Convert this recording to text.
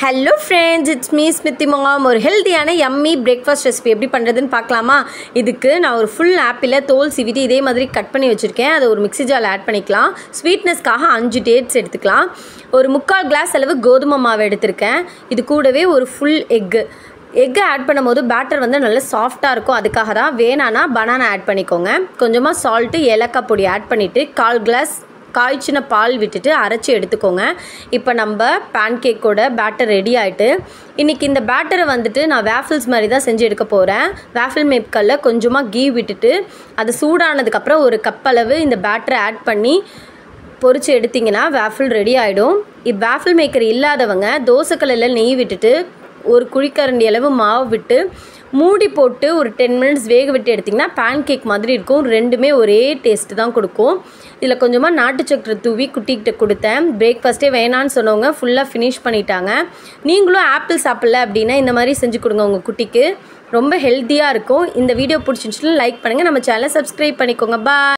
Hello friends, it's me Smithi Mom. ஒரு ஹெல்தியான yummy breakfast recipe எப்படி பண்ணுறதுன்னு பார்க்கலாமா? இதுக்கு நான் ஒரு ஃபுல் ஆப்பிளை தோல் சீவிட்டு இதே மாதிரி கட் பண்ணி வச்சுருக்கேன். அதை ஒரு மிக்ஸி ஜாரில் ஆட் பண்ணிக்கலாம். ஸ்வீட்னஸ்க்காக 5 டேட்ஸ் எடுத்துக்கலாம். ஒரு 3/4 கிளாஸ் அளவு கோதுமை மாவு எடுத்திருக்கேன். இது கூடவே ஒரு ஃபுல் எக்கு ஆட் பண்ணும்போது பேட்டர் வந்து நல்லா சாஃப்டாக இருக்கும். அதுக்காக தான். வேணான்னா பனானா ஆட் பண்ணிக்கோங்க. கொஞ்சமாக சால்ட்டு ஏலக்காய் பொடி ஆட் பண்ணிவிட்டு 1/4 கிளாஸ் காய்ச்சின பால் விட்டுட்டு அரைச்சி எடுத்துக்கோங்க. இப்போ நம்ம பேன்கேக்கோட பேட்டர் ரெடி ஆகிட்டு, இன்றைக்கி இந்த பேட்டரை வந்துட்டு நான் வேஃபிள்ஸ் மாதிரி தான் செஞ்சு எடுக்க போகிறேன். வேஃபிள் மேக்கரில் கொஞ்சமாக கீ விட்டுட்டு அது சூடானதுக்கப்புறம் ஒரு கப் அளவு இந்த பேட்டரை ஆட் பண்ணி பொரித்து எடுத்திங்கன்னா வேஃபிள் ரெடி ஆகிடும். வேஃபிள் மேக்கர் இல்லாதவங்க தோசைக்கல்லில் நெய் விட்டுட்டு ஒரு குழிக்கரண்டி அளவு மாவு விட்டு மூடி போட்டு ஒரு 10 மினிட்ஸ் வேக விட்டு எடுத்திங்கன்னா பேன் கேக் மாதிரி இருக்கும். ரெண்டுமே ஒரே டேஸ்ட்டு தான் கொடுக்கும். இதில் கொஞ்சமாக நாட்டு சக்கரை தூவி குட்டிக்கிட்ட கொடுத்தேன். பிரேக்ஃபாஸ்ட்டே வேணான்னு சொன்னவங்க ஃபுல்லாக ஃபினிஷ் பண்ணிட்டாங்க. நீங்களும் ஆப்பிள் சாப்பிடல அப்படின்னா இந்த மாதிரி செஞ்சு கொடுங்க உங்கள் குட்டிக்கு. ரொம்ப ஹெல்த்தியாக இருக்கும். இந்த வீடியோ பிடிச்சிருந்துச்சுன்னா லைக் பண்ணுங்கள். நம்ம சேனலை சப்ஸ்கிரைப் பண்ணிக்கோங்க. பாய்.